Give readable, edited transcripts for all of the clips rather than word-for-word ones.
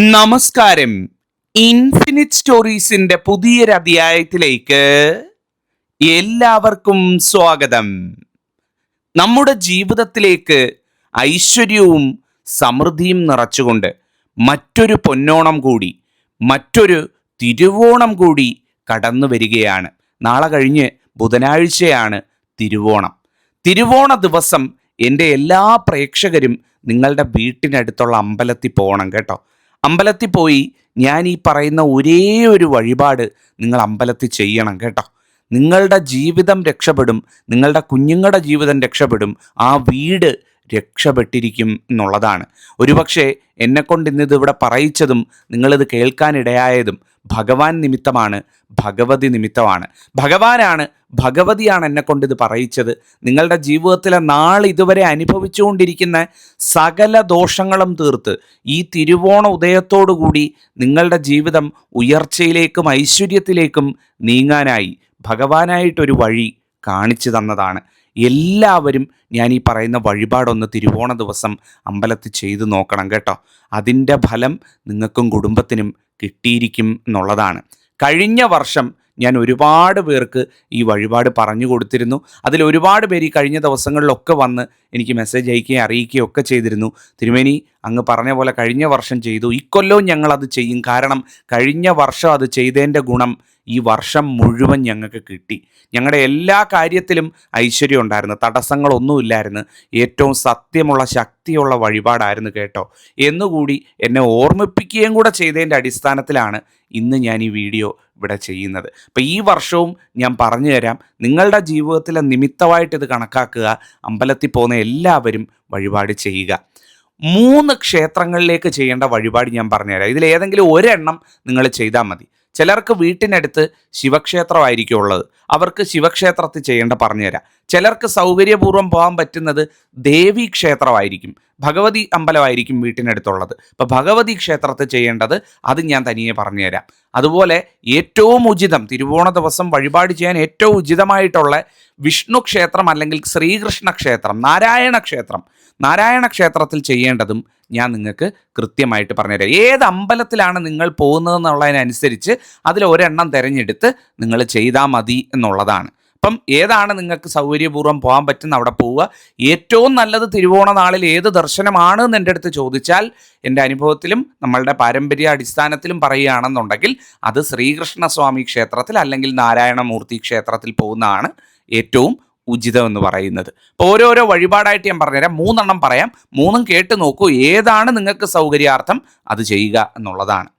നമസ്കാരം. ഇൻഫിനിറ്റ് സ്റ്റോറീസിന്റെ പുതിയൊരു അധ്യായത്തിലേക്ക് എല്ലാവർക്കും സ്വാഗതം. നമ്മുടെ ജീവിതത്തിലേക്ക് ഐശ്വര്യവും സമൃദ്ധിയും നിറച്ചുകൊണ്ട് മറ്റൊരു പൊന്നോണം കൂടി, മറ്റൊരു തിരുവോണം കൂടി കടന്നു വരികയാണ്. നാളെ കഴിഞ്ഞ് ബുധനാഴ്ചയാണ് തിരുവോണം. തിരുവോണ ദിവസം എൻ്റെ എല്ലാ പ്രേക്ഷകരും നിങ്ങളുടെ വീട്ടിനടുത്തുള്ള അമ്പലത്തിൽ പോകണം കേട്ടോ. അമ്പലത്തിൽ പോയി ഞാൻ ഈ പറയുന്ന ഒരേ ഒരു വഴിപാട് നിങ്ങൾ അമ്പലത്തിൽ ചെയ്യണം കേട്ടോ. നിങ്ങളുടെ ജീവിതം രക്ഷപ്പെടും, നിങ്ങളുടെ കുഞ്ഞുങ്ങളുടെ ജീവിതം രക്ഷപ്പെടും, ആ വീട് രക്ഷപ്പെട്ടിരിക്കും എന്നുള്ളതാണ്. ഒരുപക്ഷെ എന്നെക്കൊണ്ട് ഇന്നിത് ഇവിടെ പറയിച്ചതും നിങ്ങളിത് കേൾക്കാനിടയായതും ഭഗവാൻ നിമിത്തമാണ്, ഭഗവതി നിമിത്തമാണ്. ഭഗവാനാണ്, ഭഗവതിയാണ് എന്നെക്കൊണ്ട് ഇത് പറയിച്ചത്. നിങ്ങളുടെ ജീവിതത്തിലെ ഇതുവരെ അനുഭവിച്ചുകൊണ്ടിരിക്കുന്ന സകല ദോഷങ്ങളും തീർത്ത് ഈ തിരുവോണ ഉദയത്തോടുകൂടി നിങ്ങളുടെ ജീവിതം ഉയർച്ചയിലേക്കും ഐശ്വര്യത്തിലേക്കും നീങ്ങാനായി ഭഗവാനായിട്ടൊരു വഴി കാണിച്ചു തന്നതാണ്. എല്ലാവരും ഞാൻ ഈ പറയുന്ന വഴിപാടൊന്ന് തിരുവോണ ദിവസം അമ്പലത്തിൽ ചെയ്തു നോക്കണം കേട്ടോ. അതിൻ്റെ ഫലം നിങ്ങൾക്കും കുടുംബത്തിനും കിട്ടിയിരിക്കും എന്നുള്ളതാണ്. കഴിഞ്ഞ വർഷം ഞാൻ ഒരുപാട് പേർക്ക് ഈ വഴിപാട് പറഞ്ഞു കൊടുത്തിരുന്നു. അതിൽ ഒരുപാട് പേര് ഈ കഴിഞ്ഞ ദിവസങ്ങളിലൊക്കെ വന്ന് എനിക്ക് മെസ്സേജ് അയക്കുകയും അറിയിക്കുകയും ഒക്കെ ചെയ്തിരുന്നു. തിരുമേനി, അങ്ങ് പറഞ്ഞ പോലെ കഴിഞ്ഞ വർഷം ചെയ്തു, ഇക്കൊല്ലവും ഞങ്ങളത് ചെയ്യും. കാരണം കഴിഞ്ഞ വർഷം അത് ചെയ്തതിൻ്റെ ഗുണം ഈ വർഷം മുഴുവൻ ഞങ്ങൾക്ക് കിട്ടി. ഞങ്ങളുടെ എല്ലാ കാര്യത്തിലും ഐശ്വര്യം ഉണ്ടായിരുന്നു, തടസ്സങ്ങളൊന്നുമില്ലായിരുന്നു. ഏറ്റവും സത്യമുള്ള ശക്തിയുള്ള വഴിപാടായിരുന്നു കേട്ടോ എന്നുകൂടി എന്നെ ഓർമ്മിപ്പിക്കുകയും കൂടെ ചെയ്തതിൻ്റെ അടിസ്ഥാനത്തിലാണ് ഇന്ന് ഞാൻ ഈ വീഡിയോ ഇവിടെ ചെയ്യുന്നത്. അപ്പോൾ ഈ വർഷവും ഞാൻ പറഞ്ഞു തരാം. നിങ്ങളുടെ ജീവിതത്തിലെ നിമിത്തമായിട്ട് ഇത് കണക്കാക്കുക. അമ്പലത്തിൽ പോകുന്ന എല്ലാവരും വഴിപാട് ചെയ്യുക. 3 ക്ഷേത്രങ്ങളിലേക്ക് ചെയ്യേണ്ട വഴിപാട് ഞാൻ പറഞ്ഞുതരാം. ഇതിലേതെങ്കിലും ഒരെണ്ണം നിങ്ങൾ ചെയ്താൽ മതി. ചിലർക്ക് വീട്ടിനടുത്ത് ശിവക്ഷേത്രമായിരിക്കും ഉള്ളത്, അവർക്ക് ശിവക്ഷേത്രത്തിൽ ചെയ്യേണ്ട പറഞ്ഞുതരാം. ചിലർക്ക് സൗകര്യപൂർവ്വം പോകാൻ പറ്റുന്നത് ദേവീ ക്ഷേത്രമായിരിക്കും, ഭഗവതി അമ്പലമായിരിക്കും വീട്ടിനടുത്തുള്ളത്. അപ്പോൾ ഭഗവതി ക്ഷേത്രത്തിൽ ചെയ്യേണ്ടത് അത് ഞാൻ തനിയെ പറഞ്ഞുതരാം. അതുപോലെ ഏറ്റവും ഉചിതം, തിരുവോണ ദിവസം വഴിപാട് ചെയ്യാൻ ഏറ്റവും ഉചിതമായിട്ടുള്ള വിഷ്ണു ക്ഷേത്രം അല്ലെങ്കിൽ ശ്രീകൃഷ്ണ ക്ഷേത്രം, നാരായണ ക്ഷേത്രത്തിൽ ചെയ്യേണ്ടതും ഞാൻ നിങ്ങൾക്ക് കൃത്യമായിട്ട് പറഞ്ഞുതരാം. ഏത് അമ്പലത്തിലാണ് നിങ്ങൾ പോകുന്നതെന്നുള്ളതിനനുസരിച്ച് അതിലൊരെണ്ണം തിരഞ്ഞെടുത്ത് നിങ്ങൾ ചെയ്താൽ മതി എന്നുള്ളതാണ്. അപ്പം ഏതാണ് നിങ്ങൾക്ക് സൗകര്യപൂർവ്വം പോകാൻ പറ്റുന്ന അവിടെ പോവുക. ഏറ്റവും നല്ലത് തിരുവോണ നാളിൽ ഏത് ദർശനമാണ് എന്ന് എൻ്റെ അടുത്ത് ചോദിച്ചാൽ എൻ്റെ അനുഭവത്തിലും നമ്മളുടെ പാരമ്പര്യ അടിസ്ഥാനത്തിലും പറയുകയാണെന്നുണ്ടെങ്കിൽ അത് ശ്രീകൃഷ്ണസ്വാമി ക്ഷേത്രത്തിൽ അല്ലെങ്കിൽ നാരായണമൂർത്തി ക്ഷേത്രത്തിൽ പോകുന്നതാണ് ഏറ്റവും ഉചിതം എന്ന് പറയുന്നത്. അപ്പോൾ ഓരോരോ വഴിപാടായിട്ട് ഞാൻ പറഞ്ഞുതരാം. 3 എണ്ണം പറയാം, 3ഉം കേട്ട് നോക്കൂ. ഏതാണ് നിങ്ങൾക്ക് സൗകര്യാർത്ഥം അത് ചെയ്യുക എന്നുള്ളതാണ്.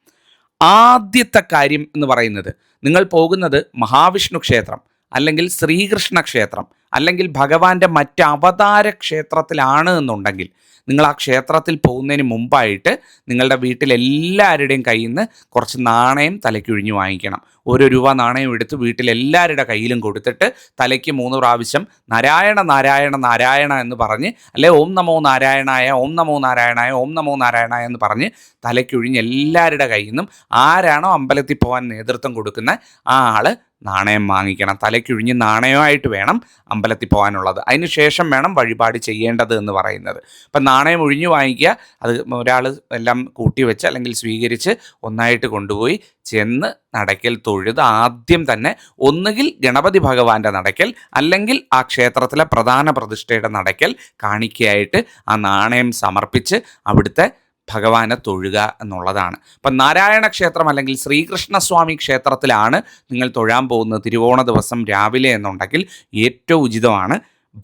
ആദ്യത്തെ കാര്യം എന്ന് പറയുന്നത്, നിങ്ങൾ പോകുന്നത് മഹാവിഷ്ണു ക്ഷേത്രം അല്ലെങ്കിൽ ശ്രീകൃഷ്ണ ക്ഷേത്രം അല്ലെങ്കിൽ ഭഗവാന്റെ മറ്റ് അവതാര ക്ഷേത്രത്തിലാണ് എന്നുണ്ടെങ്കിൽ നിങ്ങൾ ആ ക്ഷേത്രത്തിൽ പോകുന്നതിന് മുമ്പായിട്ട് നിങ്ങളുടെ വീട്ടിലെല്ലാവരുടെയും കയ്യിൽ നിന്ന് കുറച്ച് നാണയം തലയ്ക്കൊഴിഞ്ഞ് വാങ്ങിക്കണം. ₹1 നാണയം എടുത്ത് വീട്ടിലെല്ലാവരുടെ കയ്യിലും കൊടുത്തിട്ട് തലയ്ക്ക് 3 പ്രാവശ്യം നാരായണ നാരായണ നാരായണ എന്ന് പറഞ്ഞ്, അല്ലെ ഓം നമോ നാരായണായ, ഓം നമോ നാരായണായ, ഓം നമോ നാരായണായ എന്ന് പറഞ്ഞ് തലയ്ക്കൊഴിഞ്ഞ് എല്ലാവരുടെ കയ്യിൽ നിന്നും ആരാണോ അമ്പലത്തിൽ പോകാൻ നേതൃത്വം കൊടുക്കുന്ന ആ ആള് നാണയം വാങ്ങിക്കണം. തലയ്ക്കൊഴിഞ്ഞ് നാണയമായിട്ട് വേണം അമ്പലത്തിൽ പോകാനുള്ളത്. അതിന് ശേഷം വേണം വഴിപാട് ചെയ്യേണ്ടത് എന്ന് പറയുന്നത്. അപ്പം നാണയം ഒഴിഞ്ഞു വാങ്ങിക്കുക. അത് ഒരാൾ എല്ലാം കൂട്ടി വെച്ച് അല്ലെങ്കിൽ സ്വീകരിച്ച് ഒന്നായിട്ട് കൊണ്ടുപോയി ചെന്ന് നടയ്ക്കൽ തൊഴുത് ആദ്യം തന്നെ ഒന്നുകിൽ ഗണപതി ഭഗവാന്റെ നടയ്ക്കൽ അല്ലെങ്കിൽ ആ ക്ഷേത്രത്തിലെ പ്രധാന പ്രതിഷ്ഠയുടെ നടയ്ക്കൽ കാണിക്കയായിട്ട് ആ നാണയം സമർപ്പിച്ച് അവിടുത്തെ ഭഗവാനെ തൊഴുക എന്നുള്ളതാണ്. അപ്പം നാരായണ ക്ഷേത്രം അല്ലെങ്കിൽ ശ്രീകൃഷ്ണസ്വാമി ക്ഷേത്രത്തിലാണ് നിങ്ങൾ തൊഴാൻ പോകുന്നത് തിരുവോണ ദിവസം രാവിലെ എന്നുണ്ടെങ്കിൽ ഏറ്റവും ഉചിതമാണ്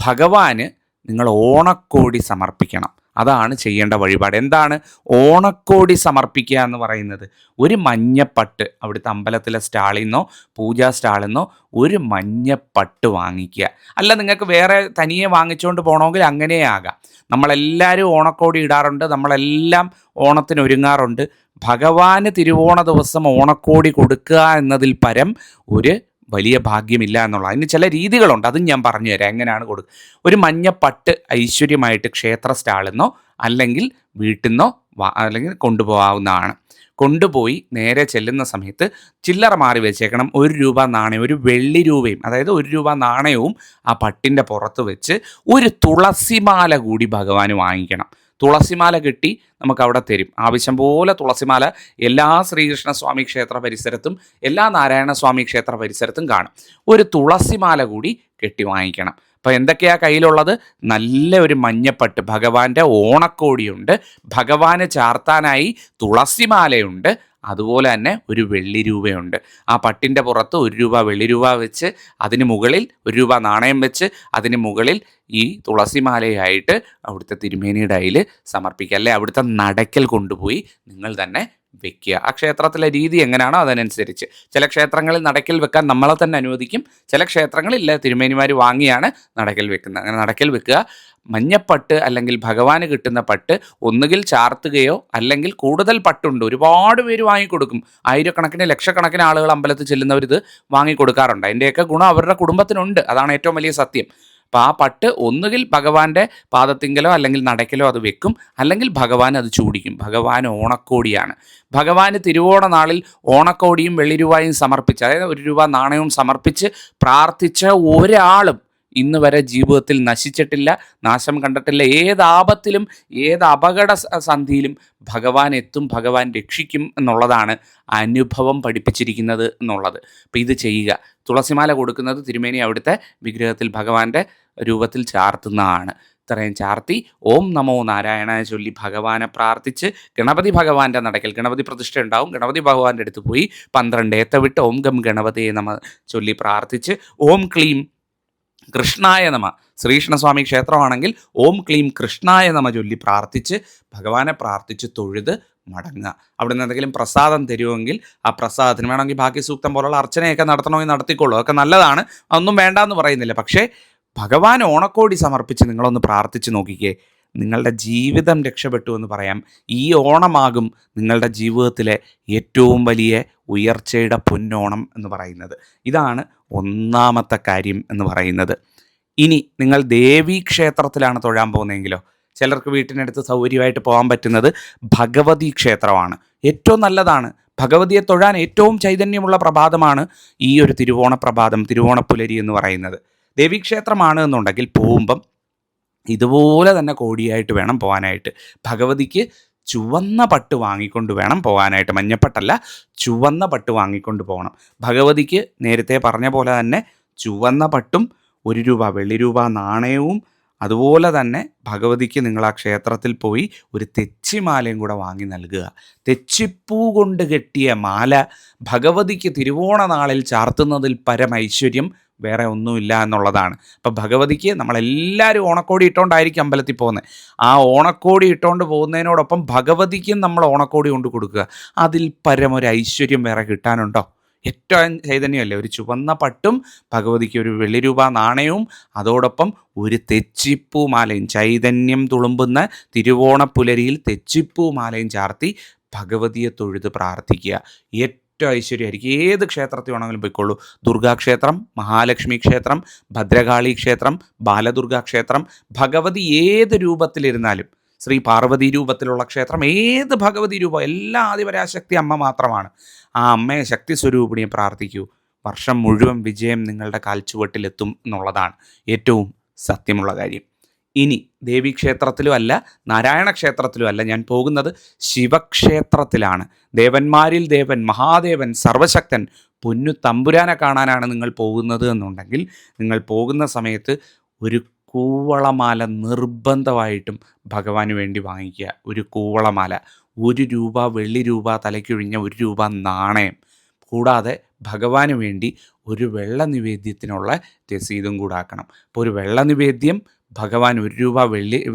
ഭഗവാന് നിങ്ങൾ ഓണക്കോടി സമർപ്പിക്കണം. അതാണ് ചെയ്യേണ്ട വഴിപാട്. എന്താണ് ഓണക്കോടി സമർപ്പിക്കുക എന്ന് പറയുന്നത്? ഒരു മഞ്ഞപ്പട്ട് അവിടുത്തെ അമ്പലത്തിലെ സ്റ്റാളിൽ നിന്നോ പൂജാ സ്റ്റാളിൽ നിന്നോ ഒരു മഞ്ഞപ്പട്ട് വാങ്ങിക്കുക. അല്ല, നിങ്ങൾക്ക് വേറെ തനിയെ വാങ്ങിച്ചുകൊണ്ട് പോകണമെങ്കിൽ അങ്ങനെ ആകാം. നമ്മളെല്ലാവരും ഓണക്കോടി ഇടാറുണ്ട്, നമ്മളെല്ലാം ഓണത്തിന് ഒരുങ്ങാറുണ്ട്. ഭഗവാന് തിരുവോണ ദിവസം ഓണക്കോടി കൊടുക്കുക എന്നതിൽ പരം ഒരു വലിയ ഭാഗ്യമില്ല എന്നുള്ള. അതിന് ചില രീതികളുണ്ട്, അതും ഞാൻ പറഞ്ഞു തരാം എങ്ങനെയാണ് കൊടുക്കുക. ഒരു മഞ്ഞപ്പട്ട് ഐശ്വര്യമായിട്ട് ക്ഷേത്ര സ്റ്റാളിൽ നിന്നോ അല്ലെങ്കിൽ വീട്ടിൽ നിന്നോ അല്ലെങ്കിൽ കൊണ്ടുപോകാവുന്നതാണ്. കൊണ്ടുപോയി നേരെ ചെല്ലുന്ന സമയത്ത് ചില്ലറ മാറി വെച്ചേക്കണം. ₹1 നാണയം, ഒരു വെള്ളി രൂപയും, അതായത് ₹1 നാണയവും ആ പട്ടിൻ്റെ പുറത്ത് വെച്ച് ഒരു തുളസിമാല കൂടി ഭഗവാന് വാങ്ങിക്കണം. തുളസിമാല കെട്ടി നമുക്ക് അവിടെ തരും. ആവശ്യം പോലെ തുളസിമാല എല്ലാ ശ്രീകൃഷ്ണസ്വാമി ക്ഷേത്ര പരിസരത്തും എല്ലാ നാരായണസ്വാമി ക്ഷേത്ര പരിസരത്തും കാണും. ഒരു തുളസിമാല കൂടി കെട്ടി വാങ്ങിക്കണം. അപ്പോൾ എന്തൊക്കെയാണ് കയ്യിലുള്ളത്? നല്ല ഒരു മഞ്ഞപ്പട്ട്, ഭഗവാന്റെ ഓണക്കോടിയുണ്ട്, ഭഗവാന് ചാർത്താനായി തുളസിമാലയുണ്ട്, അതുപോലെ തന്നെ ഒരു വെള്ളി രൂപയുണ്ട്. ആ പട്ടിൻ്റെ പുറത്ത് 1 രൂപ വെള്ളി രൂപ വെച്ച്, അതിന് മുകളിൽ 1 രൂപ നാണയം വെച്ച്, അതിന് മുകളിൽ ഈ തുളസിമാലയായിട്ട് അവിടുത്തെ തിരുമേനിയുടെ കയ്യിൽ സമർപ്പിക്കുക. അല്ലെ അവിടുത്തെ നടക്കൽ കൊണ്ടുപോയി നിങ്ങൾ തന്നെ വെക്കുക. ആ ക്ഷേത്രത്തിലെ രീതി എങ്ങനെയാണോ അതിനനുസരിച്ച്. ചില ക്ഷേത്രങ്ങളിൽ നടക്കൽ വെക്കാൻ നമ്മളെ തന്നെ അനുവദിക്കും, ചില ക്ഷേത്രങ്ങളിൽ ഇല്ല, തിരുമേനിമാർ വാങ്ങിയാണ് നടക്കൽ വെക്കുന്നത്. അങ്ങനെ നടക്കൽ വെക്കുക. മഞ്ഞപ്പട്ട് അല്ലെങ്കിൽ ഭഗവാന് കിട്ടുന്ന പട്ട് ഒന്നുകിൽ ചാർത്തുകയോ അല്ലെങ്കിൽ കൂടുതൽ പട്ടുണ്ട് ഒരുപാട് പേര് വാങ്ങിക്കൊടുക്കും. ആയിരക്കണക്കിന് ലക്ഷക്കണക്കിന് ആളുകൾ അമ്പലത്തിൽ ചെല്ലുന്നവർ ഇത് വാങ്ങിക്കൊടുക്കാറുണ്ട്. അതിൻ്റെയൊക്കെ ഗുണം അവരുടെ കുടുംബത്തിനുണ്ട്. അതാണ് ഏറ്റവും വലിയ സത്യം. അപ്പോൾ ആ പട്ട് ഒന്നുകിൽ ഭഗവാന്റെ പാദത്തിങ്കലോ അല്ലെങ്കിൽ നടക്കലോ അത് വെക്കും, അല്ലെങ്കിൽ ഭഗവാൻ അത് ചൂടിക്കും. ഭഗവാൻ ഓണക്കോടിയാണ്. ഭഗവാന് തിരുവോണ നാളിൽ ഓണക്കോടിയും വെള്ളി രൂപയും സമർപ്പിച്ച്, അതായത് 1 രൂപ നാണയവും സമർപ്പിച്ച് പ്രാർത്ഥിച്ച ഒരാളും ഇന്ന് വരെ ജീവിതത്തിൽ നശിച്ചിട്ടില്ല, നാശം കണ്ടിട്ടില്ല. ഏത് ആപത്തിലും ഏത് അപകട സന്ധിയിലും ഭഗവാൻ എത്തും, ഭഗവാൻ രക്ഷിക്കും എന്നുള്ളതാണ് അനുഭവം പഠിപ്പിച്ചിരിക്കുന്നത് എന്നുള്ളത്. അപ്പോൾ ഇത് ചെയ്യുക. തുളസിമാല കൊടുക്കുന്നത് തിരുമേനി അവിടുത്തെ വിഗ്രഹത്തിൽ ഭഗവാന്റെ രൂപത്തിൽ ചാർത്തുന്നതാണ്. ഇത്രയും ചാർത്തി ഓം നമോ നാരായണ ചൊല്ലി ഭഗവാനെ പ്രാർത്ഥിച്ച് ഗണപതി ഭഗവാന്റെ നടക്കൽ, ഗണപതി പ്രതിഷ്ഠ ഉണ്ടാവും, ഗണപതി ഭഗവാന്റെ അടുത്ത് പോയി 12 ഏത്തവിട്ട് ഓം ഗം ഗണപതിയെ നമ ചൊല്ലി പ്രാർത്ഥിച്ച് ഓം ക്ലീം കൃഷ്ണായ നമ, ശ്രീകൃഷ്ണസ്വാമി ക്ഷേത്രമാണെങ്കിൽ ഓം ക്ലീം കൃഷ്ണായ നമ ചൊല്ലി പ്രാർത്ഥിച്ച് ഭഗവാനെ പ്രാർത്ഥിച്ച് തൊഴുത് മടങ്ങുക. അവിടുന്ന് എന്തെങ്കിലും പ്രസാദം തരുമെങ്കിൽ ആ പ്രസാദത്തിന് വേണമെങ്കിൽ ബാക്കി സൂക്തം പോലുള്ള അർച്ചനയൊക്കെ നടത്തണമെങ്കിൽ നടത്തിക്കൊള്ളൂ, അതൊക്കെ നല്ലതാണ്, അതൊന്നും വേണ്ടാന്ന് പറയുന്നില്ല. പക്ഷേ ഭഗവാൻ ഓണക്കോടി സമർപ്പിച്ച് നിങ്ങളൊന്ന് പ്രാർത്ഥിച്ച് നോക്കിക്കേ, നിങ്ങളുടെ ജീവിതം രക്ഷപ്പെട്ടു എന്ന് പറയാം. ഈ ഓണമാകും നിങ്ങളുടെ ജീവിതത്തിലെ ഏറ്റവും വലിയ ഉയർച്ചയുടെ പൊന്നോണം എന്ന് പറയുന്നത്. ഇതാണ് ഒന്നാമത്തെ കാര്യം എന്ന് പറയുന്നത്. ഇനി നിങ്ങൾ ദേവീക്ഷേത്രത്തിലാണ് തൊഴാൻ പോകുന്നതെങ്കിലോ, ചിലർക്ക് വീട്ടിനടുത്ത് സൗകര്യമായിട്ട് പോകാൻ പറ്റുന്നത് ഭഗവതി ക്ഷേത്രമാണ്. ഏറ്റവും നല്ലതാണ്. ഭഗവതിയെ തൊഴാൻ ഏറ്റവും ചൈതന്യമുള്ള പ്രഭാതമാണ് ഈ ഒരു തിരുവോണ പ്രഭാതം, തിരുവോണപ്പുലരി എന്ന് പറയുന്നത്. ദേവീക്ഷേത്രമാണ് എന്നുണ്ടെങ്കിൽ പോകുമ്പം ഇതുപോലെ തന്നെ കോടിയായിട്ട് വേണം പോകാനായിട്ട്. ഭഗവതിക്ക് ചുവന്ന പട്ട് വാങ്ങിക്കൊണ്ട് വേണം പോകാനായിട്ട്, മഞ്ഞപ്പട്ടല്ല, ചുവന്ന പട്ട് വാങ്ങിക്കൊണ്ട് പോകണം. ഭഗവതിക്ക് നേരത്തെ പറഞ്ഞ പോലെ തന്നെ ചുവന്ന പട്ടും 1 രൂപ വെള്ളി രൂപ നാണയവും, അതുപോലെ തന്നെ ഭഗവതിക്ക് നിങ്ങൾ ആ ക്ഷേത്രത്തിൽ പോയി ഒരു തെച്ചിമാലയും കൂടെ വാങ്ങി നൽകുക. തെച്ചിപ്പൂ കൊണ്ട് കെട്ടിയ മാല ഭഗവതിക്ക് തിരുവോണ നാളിൽ ചാർത്തുന്നതിൽ പരമൈശ്വര്യം വേറെ ഒന്നുമില്ല എന്നുള്ളതാണ്. അപ്പം ഭഗവതിക്ക് നമ്മളെല്ലാവരും ഓണക്കോടി ഇട്ടുകൊണ്ടായിരിക്കും അമ്പലത്തിൽ പോകുന്നത്. ആ ഓണക്കോടി ഇട്ടുകൊണ്ട് പോകുന്നതിനോടൊപ്പം ഭഗവതിക്കും നമ്മൾ ഓണക്കോടി കൊണ്ട് കൊടുക്കുക. അതിൽ പരമൊരു ഐശ്വര്യം വേറെ കിട്ടാനുണ്ടോ? ഏറ്റവും ചൈതന്യമല്ലേ ഒരു ചുവന്ന പട്ടും ഭഗവതിക്ക് ഒരു വെള്ളി രൂപ നാണയവും അതോടൊപ്പം ഒരു തെച്ചിപ്പൂ മാലയും, ചൈതന്യം തുളുമ്പുന്ന തിരുവോണപ്പുലരിയിൽ തെച്ചിപ്പൂ മാലയും ചാർത്തി ഭഗവതിയെ തൊഴുത് പ്രാർത്ഥിക്കുക. ഏറ്റവും ഐശ്വര്യമായിരിക്കും. ഏത് ക്ഷേത്രത്തിൽ വേണമെങ്കിലും പോയിക്കൊള്ളൂ. ദുർഗാക്ഷേത്രം, മഹാലക്ഷ്മി ക്ഷേത്രം, ഭദ്രകാളി ക്ഷേത്രം, ബാലദുർഗാ ക്ഷേത്രം, ഭഗവതി ഏത് രൂപത്തിലിരുന്നാലും, ശ്രീ പാർവതി രൂപത്തിലുള്ള ക്ഷേത്രം, ഏത് ഭഗവതി രൂപം, എല്ലാ ആദിപരാശക്തി അമ്മ മാത്രമാണ്. ആ അമ്മയെ ശക്തി സ്വരൂപിണിയെ പ്രാർത്ഥിക്കൂ. വർഷം മുഴുവൻ വിജയം നിങ്ങളുടെ കാൽച്ചുവട്ടിലെത്തും എന്നുള്ളതാണ് ഏറ്റവും സത്യമുള്ള കാര്യം. ഇനി ദേവീക്ഷേത്രത്തിലും അല്ല, നാരായണ ക്ഷേത്രത്തിലും അല്ല, ഞാൻ പോകുന്നത് ശിവക്ഷേത്രത്തിലാണ്. ദേവന്മാരിൽ ദേവൻ, മഹാദേവൻ, സർവശക്തൻ പൊന്നു തമ്പുരാനെ കാണാനാണ് നിങ്ങൾ പോകുന്നത് എന്നുണ്ടെങ്കിൽ, നിങ്ങൾ പോകുന്ന സമയത്ത് ഒരു കൂവളമാല നിർബന്ധമായിട്ടും ഭഗവാന് വേണ്ടി വാങ്ങിക്കുക. ഒരു കൂവളമാല, 1 രൂപ വെള്ളി രൂപ തലയ്ക്കൊഴിഞ്ഞ 1 രൂപ നാണയം, കൂടാതെ ഭഗവാന് വേണ്ടി ഒരു വെള്ള നിവേദ്യത്തിനുള്ള രസീതും കൂടാക്കണം. അപ്പോൾ ഒരു വെള്ള നിവേദ്യം, ഭഗവാൻ 1 രൂപ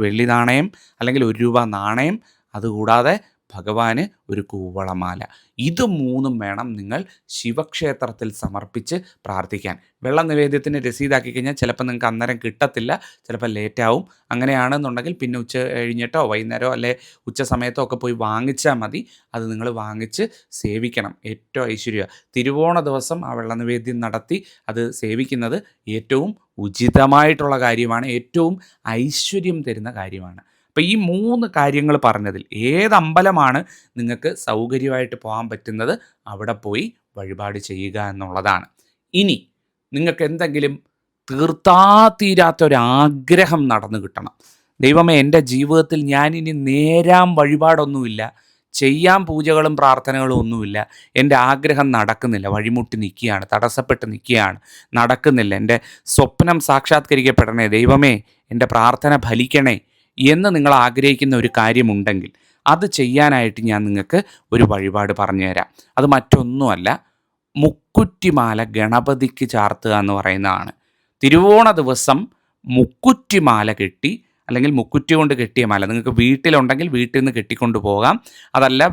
വെള്ളി നാണയം അല്ലെങ്കിൽ 1 രൂപ നാണയം, അതുകൂടാതെ ഭഗവാന് ഒരു കൂവളമാല. ഇത് 3ഉം വേണം നിങ്ങൾ ശിവക്ഷേത്രത്തിൽ സമർപ്പിച്ച് പ്രാർത്ഥിക്കാൻ. വെള്ള നിവേദ്യത്തിന് രസീതാക്കി കഴിഞ്ഞാൽ ചിലപ്പോൾ നിങ്ങൾക്ക് അന്നേരം കിട്ടത്തില്ല, ചിലപ്പോൾ ലേറ്റാവും. അങ്ങനെയാണെന്നുണ്ടെങ്കിൽ പിന്നെ ഉച്ച കഴിഞ്ഞിട്ടോ വൈകുന്നേരമോ അല്ലെ ഉച്ച സമയത്തോ ഒക്കെ പോയി വാങ്ങിച്ചാൽ മതി. അത് നിങ്ങൾ വാങ്ങിച്ച് സേവിക്കണം. ഏറ്റവും ഐശ്വര്യ തിരുവോണ ദിവസം ആ വെള്ള നിവേദ്യം നടത്തി അത് സേവിക്കുന്നത് ഏറ്റവും ഉചിതമായിട്ടുള്ള കാര്യമാണ്, ഏറ്റവും ഐശ്വര്യം തരുന്ന കാര്യമാണ്. അപ്പോൾ ഈ 3 കാര്യങ്ങൾ പറഞ്ഞതിൽ ഏതമ്പലമാണ് നിങ്ങൾക്ക് സൗകര്യമായിട്ട് പോകാൻ പറ്റുന്നത് അവിടെ പോയി വഴിപാട് ചെയ്യുക എന്നുള്ളതാണ്. ഇനി നിങ്ങൾക്ക് എന്തെങ്കിലും തീർത്താ തീരാത്തൊരാഗ്രഹം നടന്നു കിട്ടണം, ദൈവമേ, എൻ്റെ ജീവിതത്തിൽ ഞാനിനി നേരാൻ വഴിപാടൊന്നുമില്ല, ചെയ്യാൻ പൂജകളും പ്രാർത്ഥനകളും ഒന്നുമില്ല, എൻ്റെ ആഗ്രഹം നടക്കുന്നില്ല, വഴിമുട്ടി നിൽക്കുകയാണ്, തടസ്സപ്പെട്ട് നിൽക്കുകയാണ്, നടക്കുന്നില്ല, എൻ്റെ സ്വപ്നം സാക്ഷാത്കരിക്കപ്പെടണേ, ദൈവമേ എൻ്റെ പ്രാർത്ഥന ഫലിക്കണേ എന്ന് നിങ്ങൾ ആഗ്രഹിക്കുന്ന ഒരു കാര്യമുണ്ടെങ്കിൽ അത് ചെയ്യാനായിട്ട് ഞാൻ നിങ്ങൾക്ക് ഒരു വഴിപാട് പറഞ്ഞു തരാം. അത് മറ്റൊന്നുമല്ല, മുക്കുറ്റിമാല ഗണപതിക്ക് ചാർത്തുക എന്ന് പറയുന്നതാണ്. തിരുവോണ ദിവസം മുക്കുറ്റിമാല കെട്ടി, അല്ലെങ്കിൽ മുക്കുറ്റി കൊണ്ട് കെട്ടിയ മാല നിങ്ങൾക്ക് വീട്ടിലുണ്ടെങ്കിൽ വീട്ടിൽ നിന്ന് കെട്ടിക്കൊണ്ട് പോകാം. അതല്ല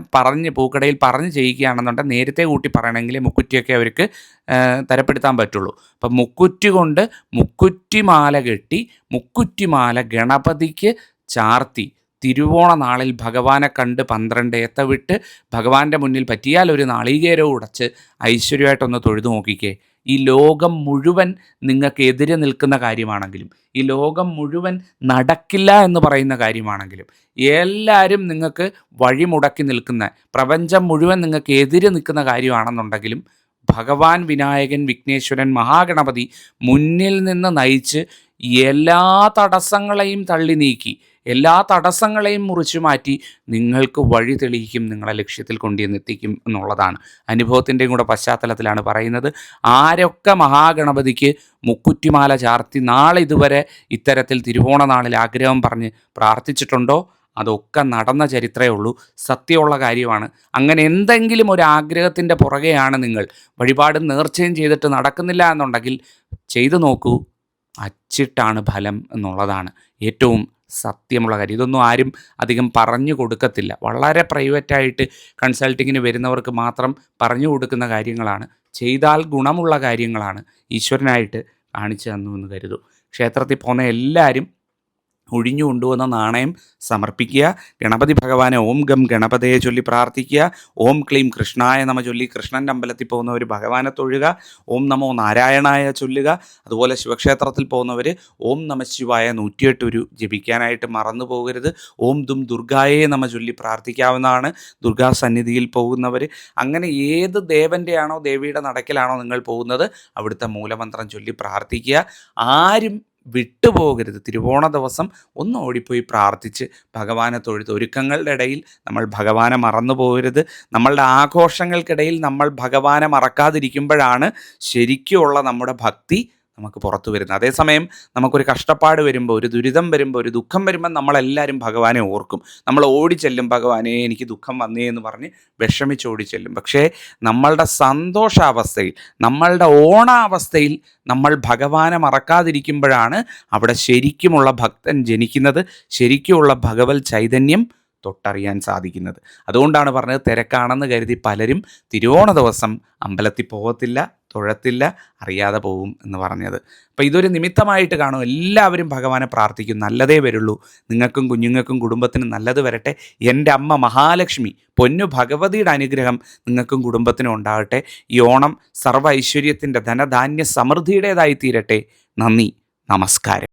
പൂക്കടയിൽ പറഞ്ഞ് ചെയ്യിക്കുകയാണെന്നുണ്ടെങ്കിൽ നേരത്തെ കൂട്ടി പറയണമെങ്കിൽ മുക്കുറ്റിയൊക്കെ അവർക്ക് തരപ്പെടുത്താൻ പറ്റുള്ളൂ. അപ്പം മുക്കുറ്റി കൊണ്ട് മുക്കുറ്റിമാല കെട്ടി മുക്കുറ്റിമാല ഗണപതിക്ക് ചാർത്തി തിരുവോണ നാളിൽ ഭഗവാനെ കണ്ട് 12 ഏത്ത വിട്ട് ഭഗവാന്റെ മുന്നിൽ പറ്റിയാൽ ഒരു നാളികേരവും ഉടച്ച് ഐശ്വര്യമായിട്ടൊന്ന് തൊഴുതു നോക്കിക്കേ. ഈ ലോകം മുഴുവൻ നിങ്ങൾക്ക് എതിരെ നിൽക്കുന്ന കാര്യമാണെങ്കിലും, ഈ ലോകം മുഴുവൻ നടക്കില്ല എന്ന് പറയുന്ന കാര്യമാണെങ്കിലും, എല്ലാവരും നിങ്ങൾക്ക് വഴിമുടക്കി നിൽക്കുന്ന, പ്രപഞ്ചം മുഴുവൻ നിങ്ങൾക്ക് എതിരെ നിൽക്കുന്ന കാര്യമാണെന്നുണ്ടെങ്കിലും, ഭഗവാൻ വിനായകൻ, വിഘ്നേശ്വരൻ, മഹാഗണപതി മുന്നിൽ നിന്ന് നയിച്ച് എല്ലാ തടസ്സങ്ങളെയും തള്ളി നീക്കി, എല്ലാ തടസ്സങ്ങളെയും മുറിച്ചു മാറ്റി നിങ്ങൾക്ക് വഴി തെളിയിക്കും, നിങ്ങളെ ലക്ഷ്യത്തിൽ കൊണ്ടുവന്നെത്തിക്കും എന്നുള്ളതാണ്. അനുഭവത്തിൻ്റെയും കൂടെ പശ്ചാത്തലത്തിലാണ് പറയുന്നത്. ആരൊക്കെ മഹാഗണപതിക്ക് മുക്കുറ്റിമാല ചാർത്തി നാളെ ഇതുവരെ ഇത്തരത്തിൽ തിരുവോണ നാളിൽ ആഗ്രഹം പറഞ്ഞ് പ്രാർത്ഥിച്ചിട്ടുണ്ടോ അതൊക്കെ നടന്ന ചരിത്രമേ ഉള്ളൂ, സത്യമുള്ള കാര്യമാണ്. അങ്ങനെ എന്തെങ്കിലും ഒരു ആഗ്രഹത്തിൻ്റെ പുറകെയാണ് നിങ്ങൾ വഴിപാടും നേർച്ചയും ചെയ്തിട്ട് നടക്കുന്നില്ല എന്നുണ്ടെങ്കിൽ ചെയ്തു നോക്കൂ, അച്ചിട്ടാണ് ഫലം എന്നുള്ളതാണ് ഏറ്റവും സത്യമുള്ള കാര്യം. ഇതൊന്നും ആരും അധികം പറഞ്ഞു കൊടുക്കത്തില്ല, വളരെ പ്രൈവറ്റായിട്ട് കൺസൾട്ടിങ്ങിന് വരുന്നവർക്ക് മാത്രം പറഞ്ഞു കൊടുക്കുന്ന കാര്യങ്ങളാണ്, ചെയ്താൽ ഗുണമുള്ള കാര്യങ്ങളാണ് ഈശ്വരനായിട്ട് കാണിച്ചു തന്നു എന്ന് കരുതൂ. ക്ഷേത്രത്തിൽ പോകുന്ന എല്ലാവരും ഒഴിഞ്ഞു കൊണ്ടുവന്ന നാണയം സമർപ്പിക്കുക, ഗണപതി ഭഗവാനെ ഓം ഗം ഗണപതയെ ചൊല്ലി പ്രാർത്ഥിക്കുക, ഓം ക്ലീം കൃഷ്ണായ നമ ചൊല്ലി കൃഷ്ണൻ്റെ അമ്പലത്തിൽ പോകുന്നവർ ഭഗവാനെ തൊഴുക, ഓം നമോ നാരായണായ ചൊല്ലുക. അതുപോലെ ശിവക്ഷേത്രത്തിൽ പോകുന്നവർ ഓം നമ ശിവായ 108 ഉരു ജപിക്കാനായിട്ട് മറന്നു പോകരുത്. ഓം ദും ദുർഗായെ നമ ചൊല്ലി പ്രാർത്ഥിക്കാവുന്നതാണ്. ദുർഗാ സന്നിധിയിൽ പോകുന്നവർ, അങ്ങനെ ഏത് ദേവൻ്റെയാണോ ദേവിയുടെ നടക്കിലാണോ നിങ്ങൾ പോകുന്നത് അവിടുത്തെ മൂലമന്ത്രം ചൊല്ലി പ്രാർത്ഥിക്കുക. ആരും വിട്ടുപോകരുത്. തിരുവോണ ദിവസം ഒന്ന് ഓടിപ്പോയി പ്രാർത്ഥിച്ച് ഭഗവാനെ തൊഴുത്, ഒരുക്കങ്ങളുടെ ഇടയിൽ നമ്മൾ ഭഗവാനെ മറന്നു പോകരുത്. നമ്മളുടെ ആഘോഷങ്ങൾക്കിടയിൽ നമ്മൾ ഭഗവാനെ മറക്കാതിരിക്കുമ്പോഴാണ് ശരിക്കുമുള്ള നമ്മുടെ ഭക്തി നമുക്ക് പുറത്തു വരുന്നത്. അതേസമയം നമുക്കൊരു കഷ്ടപ്പാട് വരുമ്പോൾ, ഒരു ദുരിതം വരുമ്പോൾ, ഒരു ദുഃഖം വരുമ്പോൾ നമ്മളെല്ലാവരും ഭഗവാനെ ഓർക്കും, നമ്മൾ ഓടിച്ചെല്ലും, ഭഗവാനെ എനിക്ക് ദുഃഖം വന്നേ എന്ന് പറഞ്ഞ് വിഷമിച്ച് ഓടിച്ചെല്ലും. പക്ഷേ നമ്മളുടെ സന്തോഷാവസ്ഥയിൽ, നമ്മളുടെ ഓണാവസ്ഥയിൽ നമ്മൾ ഭഗവാനെ മറക്കാതിരിക്കുമ്പോഴാണ് അവിടെ ശരിക്കുമുള്ള ഭക്തൻ ജനിക്കുന്നത്, ശരിക്കുമുള്ള ഭഗവത് ചൈതന്യം തൊട്ടറിയാൻ സാധിക്കുന്നത്. അതുകൊണ്ടാണ് പറഞ്ഞത്, തിരക്കാണെന്ന് കരുതി പലരും തിരുവോണ ദിവസം അമ്പലത്തിൽ പോകത്തില്ല, തൊഴത്തില്ല, അറിയാതെ പോകും എന്ന് പറഞ്ഞത്. അപ്പോൾ ഇതൊരു നിമിത്തമായിട്ട് കാണും. എല്ലാവരും ഭഗവാനെ പ്രാർത്ഥിക്കും, നല്ലതേ വരുള്ളൂ, നിങ്ങൾക്കും കുഞ്ഞുങ്ങൾക്കും കുടുംബത്തിനും നല്ലത് വരട്ടെ. എൻ്റെ അമ്മ മഹാലക്ഷ്മി പൊന്നു ഭഗവതിയുടെ അനുഗ്രഹം നിങ്ങൾക്കും കുടുംബത്തിനും ഉണ്ടാകട്ടെ. ഈ ഓണം സർവ്വ ഐശ്വര്യത്തിൻ്റെ ധനധാന്യ സമൃദ്ധിയുടേതായി തീരട്ടെ. നന്ദി, നമസ്കാരം.